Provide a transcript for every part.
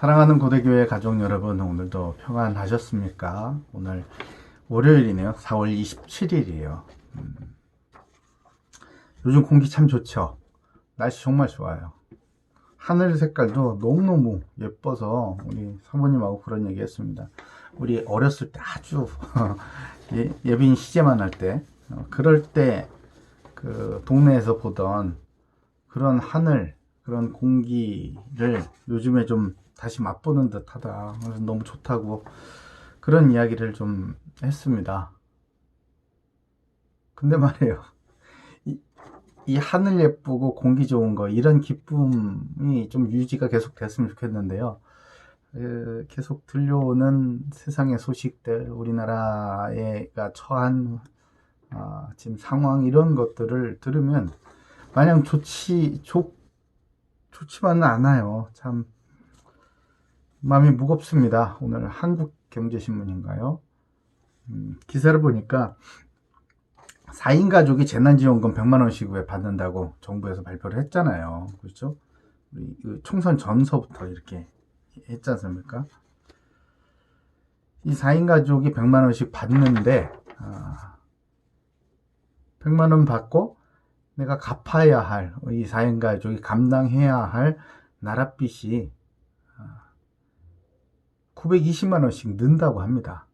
사랑하는 고대교회 가족 여러분, 오늘도 평안하셨습니까? 오늘 월요일이네요. 4월 27일이에요. 요즘 공기 참 좋죠? 날씨 정말 좋아요. 하늘 색깔도 너무너무 예뻐서 우리 사모님하고 그런 얘기 했습니다. 우리 어렸을 때 아주 예빈 시제만 할 때, 그럴 때 그 동네에서 보던 그런 하늘, 그런 공기를 요즘에 좀 다시 맛보는 듯 하다. 그래서 너무 좋다고 그런 이야기를 좀 했습니다. 근데 말이에요. 이 하늘 예쁘고 공기 좋은 거, 이런 기쁨이 좀 유지가 계속 됐으면 좋겠는데요. 계속 들려오는 세상의 소식들, 우리나라가 처한 지금 상황, 이런 것들을 들으면 마냥 좋지만은 않아요. 참 마음이 무겁습니다. 오늘 한국경제신문인가요? 기사를 보니까 4인 가족이 재난지원금 100만 원씩 왜 받는다고 정부에서 발표를 했잖아요. 그렇죠? 우리 총선 전서부터 이렇게 했지 않습니까? 이 4인 가족이 100만 원씩 받는데 100만 원 받고 내가 갚아야 할, 이 4인 가족이 감당해야 할 나랏빚이 920만 원씩 는다고 합니다.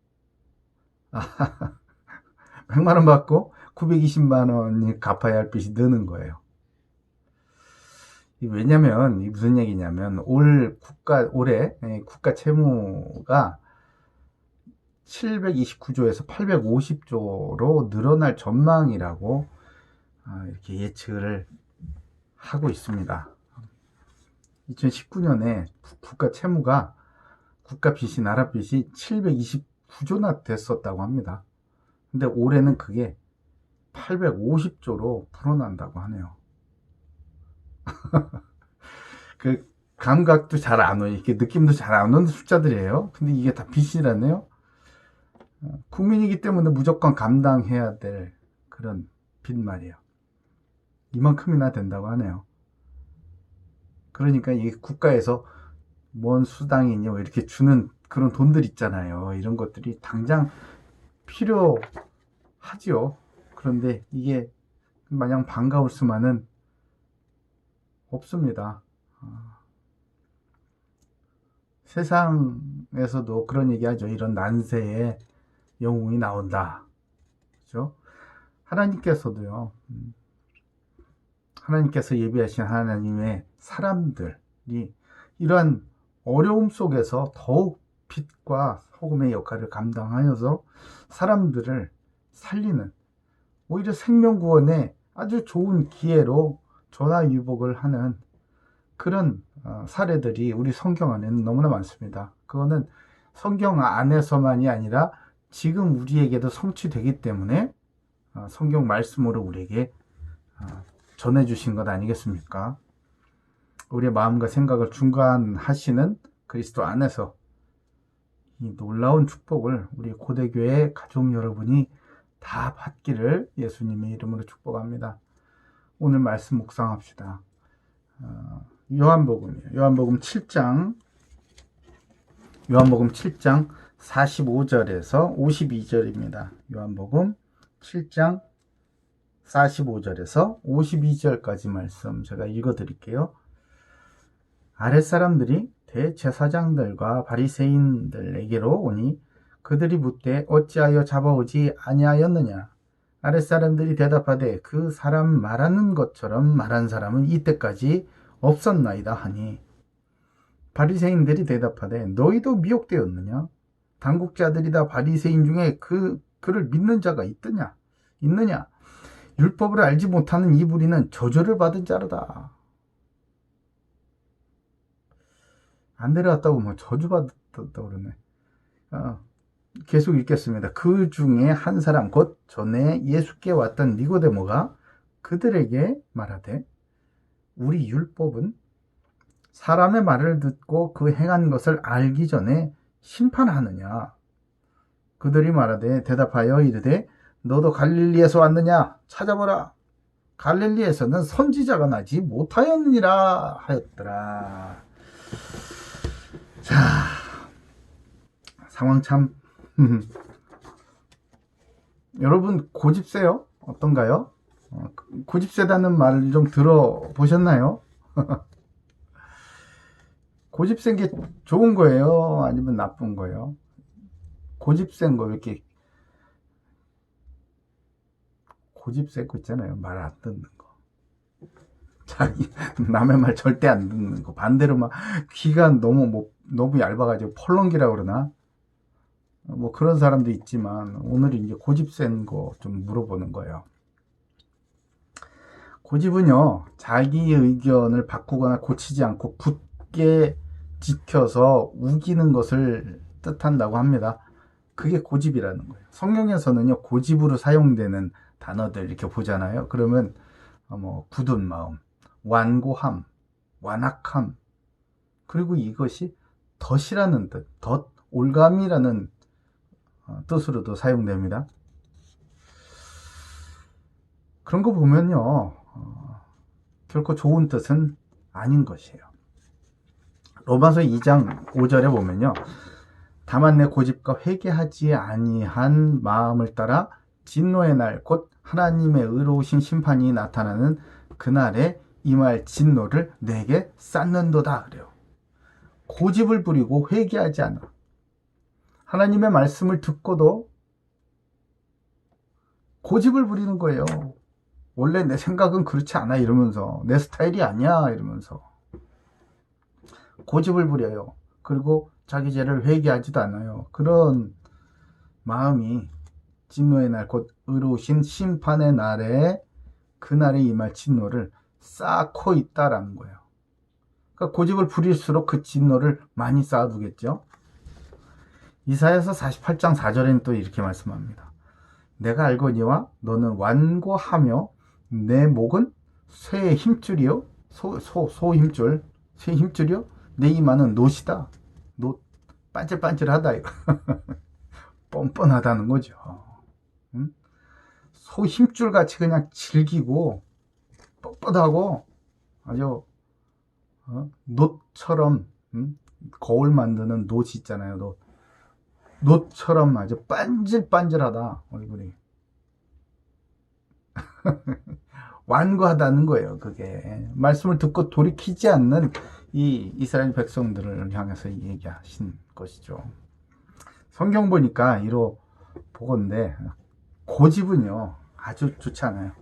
100만 원 받고 920만 원이 갚아야 할 빚이 느는 거예요. 왜냐면, 이 무슨 얘기냐면, 올해 국가 채무가 729조에서 850조로 늘어날 전망이라고 이렇게 예측을 하고 있습니다. 2019년에 국가 채무가, 국가 빚이, 나라 빚이 729조나 됐었다고 합니다. 근데 올해는 그게 850조로 불어난다고 하네요. 그 감각도 잘 안 오요. 이렇게 느낌도 잘 안 오는 숫자들이에요. 근데 이게 다 빚이라네요. 국민이기 때문에 무조건 감당해야 될 그런 빚 말이에요. 이만큼이나 된다고 하네요. 그러니까 이게 국가에서 뭔 수당이냐 이렇게 주는 그런 돈들 있잖아요. 이런 것들이 당장 필요하지요. 그런데 이게 마냥 반가울 수만은 없습니다. 세상에서도 그런 얘기 하죠. 이런 난세에 영웅이 나온다. 그죠? 하나님께서도요, 하나님께서 예비하신 하나님의 사람들이 이러한 어려움 속에서 더욱 빛과 소금의 역할을 감당하여서 사람들을 살리는, 오히려 생명구원의 아주 좋은 기회로 전화위복을 하는 그런 사례들이 우리 성경 안에는 너무나 많습니다. 그거는 성경 안에서만이 아니라 지금 우리에게도 성취되기 때문에 성경 말씀으로 우리에게 전해주신 것 아니겠습니까? 우리의 마음과 생각을 중간하시는 그리스도 안에서 이 놀라운 축복을 우리 고대교회 가족 여러분이 다 받기를 예수님의 이름으로 축복합니다. 오늘 말씀 묵상합시다. 요한복음이에요. 요한복음 7장 45절에서 52절입니다. 요한복음 7장 45절에서 52절까지 말씀 제가 읽어드릴게요. 아랫사람들이 대제사장들과 바리새인들에게로 오니 그들이 묻되 어찌하여 잡아오지 아니하였느냐. 아랫사람들이 대답하되 그 사람 말하는 것처럼 말한 사람은 이때까지 없었나이다 하니 바리새인들이 대답하되 너희도 미혹되었느냐. 당국자들이 다 바리새인 중에 그를 믿는 자가 있느냐. 율법을 알지 못하는 이 무리는 저주를 받은 자로다. 안 내려왔다고 뭐 저주받았다고 그러네. 계속 읽겠습니다. 그 중에 한 사람 곧 전에 예수께 왔던 니고데모가 그들에게 말하되 우리 율법은 사람의 말을 듣고 그 행한 것을 알기 전에 심판하느냐. 그들이 말하되 대답하여 이르되 너도 갈릴리에서 왔느냐. 찾아보라. 갈릴리에서는 선지자가 나지 못하였느니라 하였더라. 상황 참 여러분 고집세요? 어떤가요? 고집세다는 말을 좀 들어보셨나요? 고집센 게 좋은 거예요? 아니면 나쁜 거예요? 고집센 거 이렇게 고집센 거 있잖아요. 말 안 듣는 거. 자기 남의 말 절대 안 듣는 거. 반대로 막 귀가 너무 얇아가지고 펄렁기라 그러나 뭐 그런 사람도 있지만 오늘은 이제 고집센 거 좀 물어보는 거예요. 고집은요, 자기 의견을 바꾸거나 고치지 않고 굳게 지켜서 우기는 것을 뜻한다고 합니다. 그게 고집이라는 거예요. 성경에서는요, 고집으로 사용되는 단어들 이렇게 보잖아요. 그러면 뭐 굳은 마음, 완고함, 완악함, 그리고 이것이 덫이라는 뜻, 덫, 올감이라는 뜻으로도 사용됩니다. 그런 거 보면요, 결코 좋은 뜻은 아닌 것이에요. 로마서 2장 5절에 보면요, 다만 내 고집과 회개하지 아니한 마음을 따라 진노의 날 곧 하나님의 의로우신 심판이 나타나는 그날에 임할 진노를 내게 쌓는도다 그래요. 고집을 부리고 회개하지 않아. 하나님의 말씀을 듣고도 고집을 부리는 거예요. 원래 내 생각은 그렇지 않아 이러면서, 내 스타일이 아니야 이러면서 고집을 부려요. 그리고 자기 죄를 회개하지도 않아요. 그런 마음이 진노의 날 곧 의로우신 심판의 날에 그날에 임할 진노를 쌓고 있다라는 거예요. 그러니까 고집을 부릴수록 그 진노를 많이 쌓아두겠죠. 이사야서 48장 4절에는 또 이렇게 말씀합니다. 내가 알거니와 너는 완고하며 내 목은 쇠의 힘줄이요, 소 힘줄, 쇠 힘줄이요, 내 이마는 놋이다. 놋, 반질반질하다 이거. 뻔뻔하다는 거죠. 응? 소 힘줄 같이 그냥 질기고 뻣뻣하고 아주 놋처럼, 거울 만드는 놋이 있잖아요. 놋처럼 아주 반질반질하다 얼굴이. 완고하다는 거예요. 그게 말씀을 듣고 돌이키지 않는 이 이스라엘 백성들을 향해서 얘기하신 것이죠. 성경 보니까 이로 보건대 고집은요 아주 좋지 않아요.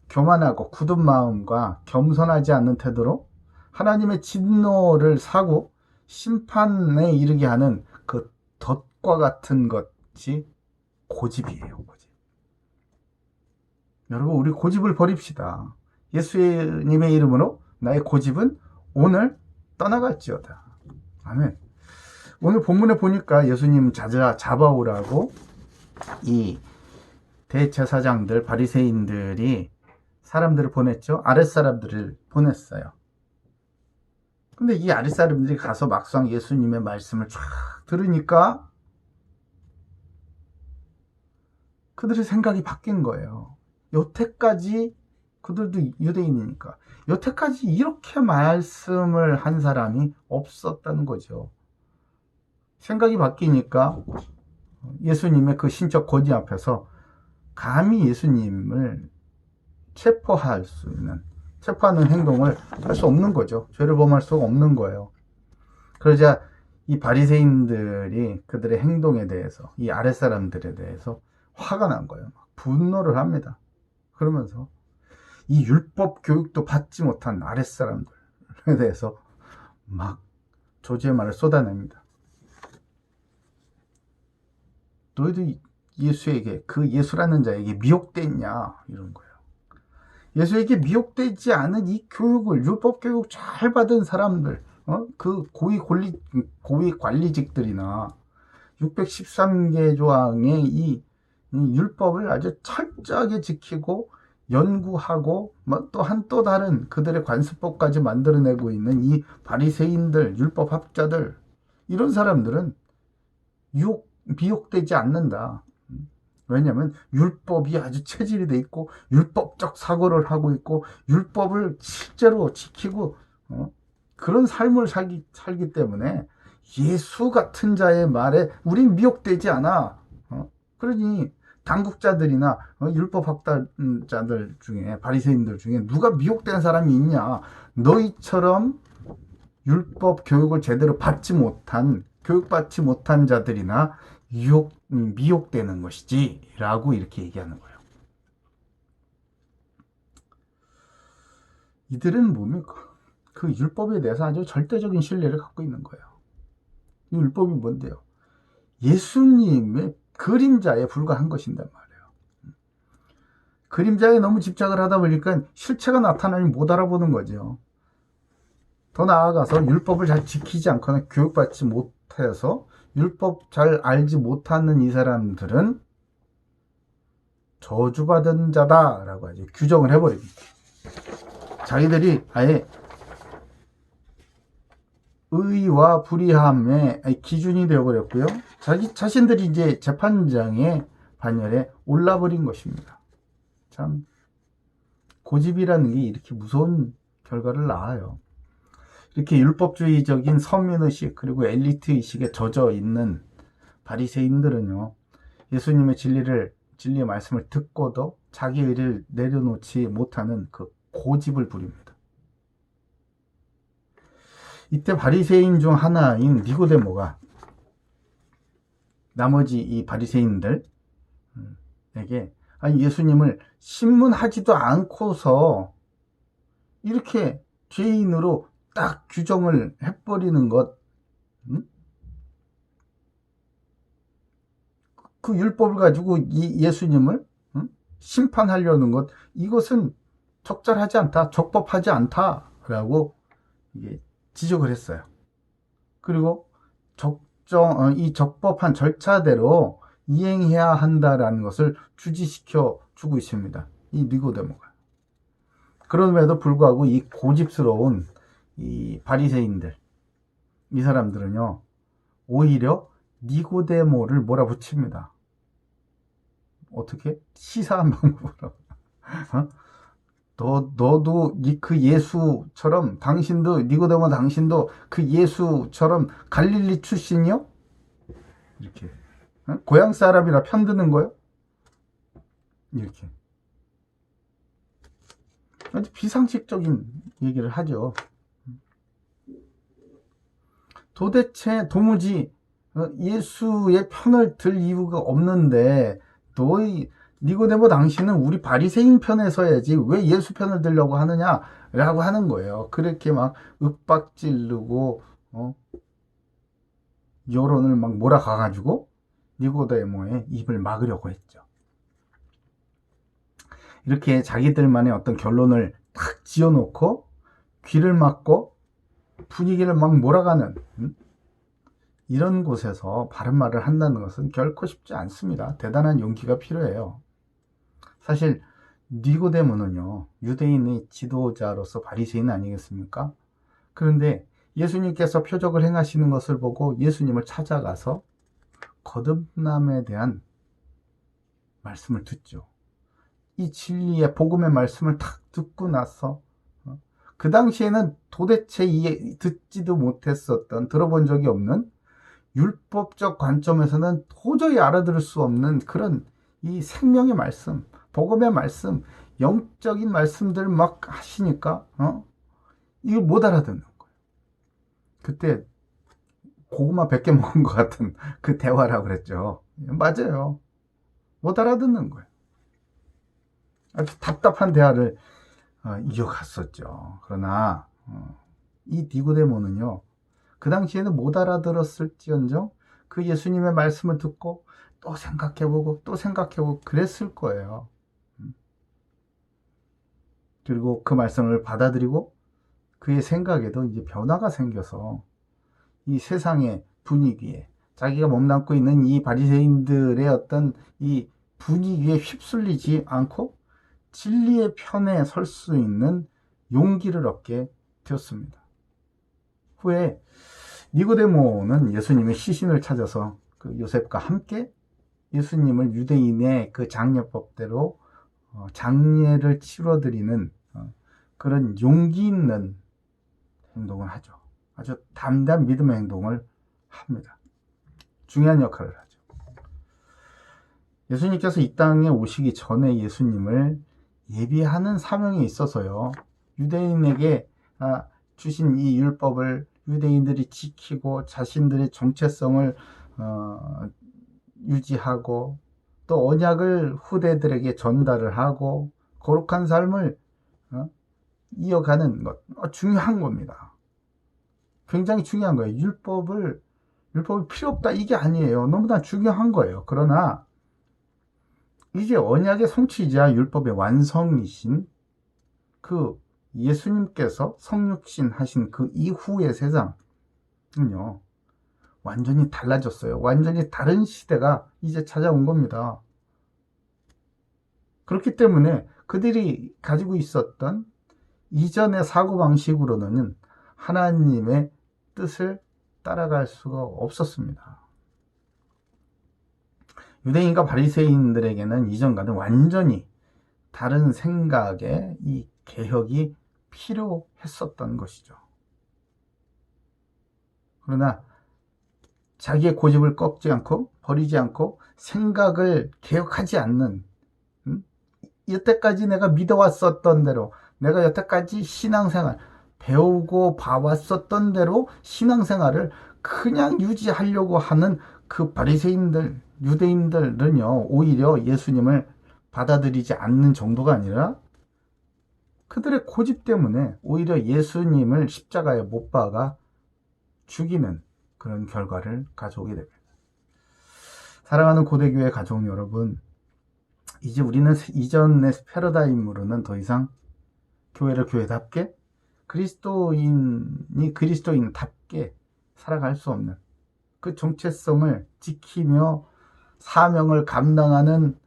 교만하고 굳은 마음과 겸손하지 않는 태도로 하나님의 진노를 사고 심판에 이르게 하는 그 덫과 같은 것이 고집이에요. 고집. 여러분, 우리 고집을 버립시다. 예수님의 이름으로 나의 고집은 오늘 떠나갈지어다. 아멘. 오늘 본문에 보니까 예수님 잡아오라고 이 대제사장들, 바리새인들이 사람들을 보냈죠. 아랫사람들을 보냈어요. 근데 이 아랫사람들이 가서 막상 예수님의 말씀을 쫙 들으니까 그들의 생각이 바뀐 거예요. 여태까지 그들도 유대인이니까 여태까지 이렇게 말씀을 한 사람이 없었다는 거죠. 생각이 바뀌니까 예수님의 그 신적 권위 앞에서 감히 예수님을 체포하는 행동을 할 수 없는 거죠. 죄를 범할 수가 없는 거예요. 그러자 이 바리새인들이 그들의 행동에 대해서, 이 아랫사람들에 대해서 화가 난 거예요. 분노를 합니다. 그러면서 이 율법 교육도 받지 못한 아랫사람들에 대해서 막 조지의 말을 쏟아냅니다. 너희도 예수에게, 그 예수라는 자에게 미혹됐냐 이런 거예요. 예수에게 미혹되지 않은 이 교육을, 율법 교육 잘 받은 사람들, 그 고위 관리직들이나 613개 조항의 이 율법을 아주 철저하게 지키고 연구하고 또 다른 그들의 관습법까지 만들어내고 있는 이 바리새인들, 율법학자들, 이런 사람들은 미혹되지 않는다. 왜냐하면 율법이 아주 체질이 돼 있고 율법적 사고를 하고 있고 율법을 실제로 지키고 그런 삶을 살기 때문에 예수 같은 자의 말에 우린 미혹되지 않아. 그러니 당국자들이나 율법 학자들 중에, 바리새인들 중에 누가 미혹된 사람이 있냐? 너희처럼 율법 교육을 제대로 교육받지 못한 자들이나 미혹되는 것이지 라고 이렇게 얘기하는 거예요. 이들은 뭡니까? 그 율법에 대해서 아주 절대적인 신뢰를 갖고 있는 거예요. 이 율법이 뭔데요? 예수님의 그림자에 불과한 것인단 말이에요. 그림자에 너무 집착을 하다 보니까 실체가 나타나면 못 알아보는 거죠. 더 나아가서 율법을 잘 지키지 않거나 교육받지 못해서 율법 잘 알지 못하는 이 사람들은 저주받은 자다라고 하지, 규정을 해버립니다. 자기들이 아예 의와 불의함의 기준이 되어버렸고요. 자기 자신들이 이제 재판장의 반열에 올라버린 것입니다. 참 고집이라는 게 이렇게 무서운 결과를 낳아요. 이렇게 율법주의적인 서민의식 그리고 엘리트의식에 젖어 있는 바리새인들은요, 예수님의 진리의 말씀을 듣고도 자기 의를 내려놓지 못하는 그 고집을 부립니다. 이때 바리새인 중 하나인 니고데모가 나머지 이 바리새인들에게 예수님을 신문하지도 않고서 이렇게 죄인으로 딱 규정을 해버리는 것, 그 율법을 가지고 이 예수님을 심판하려는 것, 이것은 적절하지 않다, 적법하지 않다라고 지적을 했어요. 그리고 이 적법한 절차대로 이행해야 한다라는 것을 주지시켜 주고 있습니다. 이 니고데모가. 그럼에도 불구하고 이 고집스러운 이 바리새인들, 이 사람들은요, 오히려 니고데모를 몰아붙입니다. 어떻게? 시사한 방법으로. 너도 그 예수처럼, 니고데모 당신도 그 예수처럼 갈릴리 출신이요? 이렇게. 고향 사람이라 편드는 거요? 이렇게. 아주 비상식적인 얘기를 하죠. 도무지 예수의 편을 들 이유가 없는데, 니고데모 당신은 우리 바리새인 편에 서야지 왜 예수 편을 들려고 하느냐라고 하는 거예요. 그렇게 막 윽박지르고 여론을 막 몰아가가지고 니고데모의 입을 막으려고 했죠. 이렇게 자기들만의 어떤 결론을 탁 지어놓고 귀를 막고 분위기를 막 몰아가는 이런 곳에서 바른 말을 한다는 것은 결코 쉽지 않습니다. 대단한 용기가 필요해요. 사실 니고데모는요, 유대인의 지도자로서 바리새인 아니겠습니까? 그런데 예수님께서 표적을 행하시는 것을 보고 예수님을 찾아가서 거듭남에 대한 말씀을 듣죠. 이 진리의 복음의 말씀을 탁 듣고 나서 그 당시에는 도대체 듣지도 못했었던, 들어본 적이 없는, 율법적 관점에서는 도저히 알아들을 수 없는 그런 이 생명의 말씀, 복음의 말씀, 영적인 말씀들 막 하시니까 이걸 못 알아듣는 거예요. 그때 고구마 100개 먹은 것 같은 그 대화라고 그랬죠. 맞아요. 못 알아듣는 거예요. 아주 답답한 대화를 이어갔었죠. 그러나 이 니고데모는요, 그 당시에는 못 알아들었을지언정 그 예수님의 말씀을 듣고 또 생각해보고 또 생각해보고 그랬을 거예요. 그리고 그 말씀을 받아들이고 그의 생각에도 이제 변화가 생겨서 이 세상의 분위기에, 자기가 몸담고 있는 이 바리새인들의 어떤 이 분위기에 휩쓸리지 않고 진리의 편에 설 수 있는 용기를 얻게 되었습니다. 후에 니고데모는 예수님의 시신을 찾아서 그 요셉과 함께 예수님을 유대인의 그 장례법대로 장례를 치러드리는 그런 용기 있는 행동을 하죠. 아주 담대한 믿음의 행동을 합니다. 중요한 역할을 하죠. 예수님께서 이 땅에 오시기 전에 예수님을 예비하는 사명이 있어서요. 유대인에게 주신 이 율법을 유대인들이 지키고 자신들의 정체성을 유지하고 또 언약을 후대들에게 전달을 하고 거룩한 삶을 이어가는 것 중요한 겁니다. 굉장히 중요한 거예요. 율법이 필요 없다 이게 아니에요. 너무나 중요한 거예요. 그러나 이제 언약의 성취자 율법의 완성이신 그 예수님께서 성육신 하신 그 이후의 세상은요 완전히 달라졌어요. 완전히 다른 시대가 이제 찾아온 겁니다. 그렇기 때문에 그들이 가지고 있었던 이전의 사고방식으로는 하나님의 뜻을 따라갈 수가 없었습니다. 유대인과 바리새인들에게는 이전과는 완전히 다른 생각의 이 개혁이 필요했었던 것이죠. 그러나 자기의 고집을 꺾지 않고 버리지 않고 생각을 개혁하지 않는 여태까지 내가 믿어왔었던 대로 내가 여태까지 신앙생활 배우고 봐왔었던 대로 신앙생활을 그냥 유지하려고 하는 그 바리새인들 유대인들은요 오히려 예수님을 받아들이지 않는 정도가 아니라 그들의 고집 때문에 오히려 예수님을 십자가에 못 박아 죽이는 그런 결과를 가져오게 됩니다. 사랑하는 고대교회 가족 여러분, 이제 우리는 이전의 패러다임으로는 더 이상 교회를 교회답게 그리스도인이 그리스도인답게 살아갈 수 없는 그 정체성을 지키며 사명을 감당하는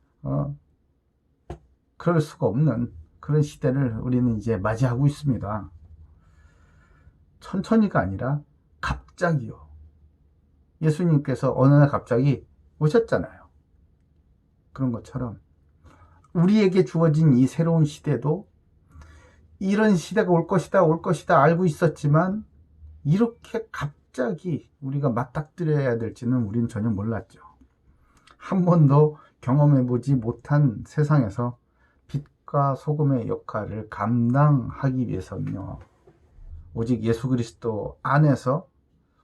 그럴 수가 없는 그런 시대를 우리는 이제 맞이하고 있습니다. 천천히가 아니라 갑자기요. 예수님께서 어느 날 갑자기 오셨잖아요. 그런 것처럼 우리에게 주어진 이 새로운 시대도 이런 시대가 올 것이다 알고 있었지만 이렇게 갑자기 우리가 맞닥뜨려야 될지는 우리는 전혀 몰랐죠. 한 번도 경험해보지 못한 세상에서 빛과 소금의 역할을 감당하기 위해서는요. 오직 예수 그리스도 안에서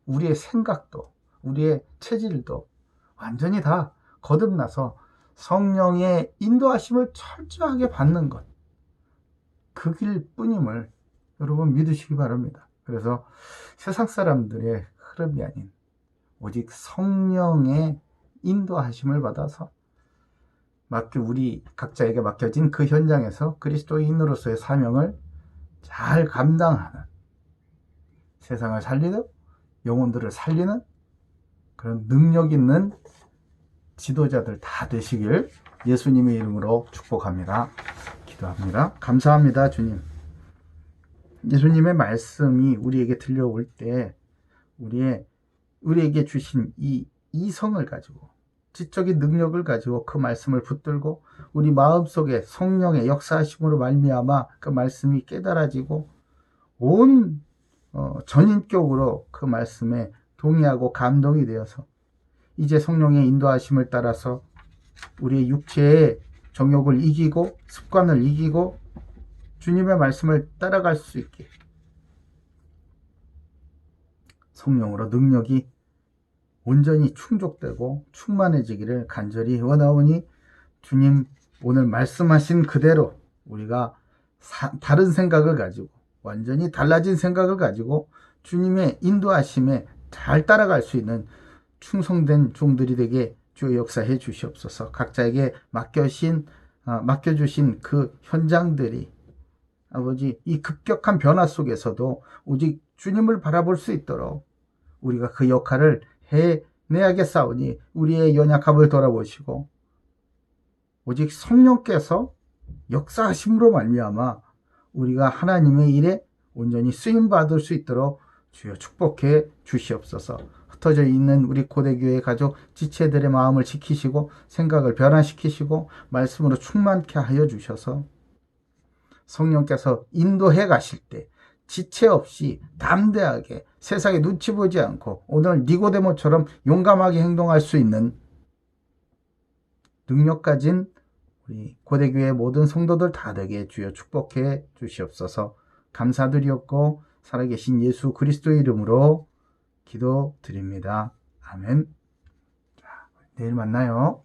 우리의 생각도 우리의 체질도 완전히 다 거듭나서 성령의 인도하심을 철저하게 받는 것 그 길뿐임을 여러분 믿으시기 바랍니다. 그래서 세상 사람들의 흐름이 아닌 오직 성령의 인도하심을 받아서 우리 각자에게 맡겨진 그 현장에서 그리스도인으로서의 사명을 잘 감당하는 세상을 살리는 영혼들을 살리는 그런 능력 있는 지도자들 다 되시길 예수님의 이름으로 축복합니다. 기도합니다. 감사합니다, 주님. 예수님의 말씀이 우리에게 들려올 때 우리에게 주신 이 이성을 가지고 지적인 능력을 가지고 그 말씀을 붙들고 우리 마음속에 성령의 역사하심으로 말미암아 그 말씀이 깨달아지고 온 전인격으로 그 말씀에 동의하고 감동이 되어서 이제 성령의 인도하심을 따라서 우리의 육체의 정욕을 이기고 습관을 이기고 주님의 말씀을 따라갈 수 있게 성령으로 능력이 온전히 충족되고 충만해지기를 간절히 원하오니 주님 오늘 말씀하신 그대로 우리가 다른 생각을 가지고 완전히 달라진 생각을 가지고 주님의 인도하심에 잘 따라갈 수 있는 충성된 종들이 되게 주여 역사해 주시옵소서. 각자에게 맡겨주신 그 현장들이 아버지 이 급격한 변화 속에서도 오직 주님을 바라볼 수 있도록 우리가 그 역할을 해내야겠사오니 우리의 연약함을 돌아보시고 오직 성령께서 역사하심으로 말미암아 우리가 하나님의 일에 온전히 쓰임받을 수 있도록 주여 축복해 주시옵소서. 흩어져 있는 우리 고대교회 가족 지체들의 마음을 지키시고 생각을 변화시키시고 말씀으로 충만케 하여 주셔서 성령께서 인도해 가실 때 지체 없이 담대하게 세상에 눈치 보지 않고 오늘 니고데모처럼 용감하게 행동할 수 있는 능력 가진 우리 고대교회 모든 성도들 다 되게 주여 축복해 주시옵소서. 감사드리옵고 살아계신 예수 그리스도의 이름으로 기도드립니다. 아멘. 자, 내일 만나요.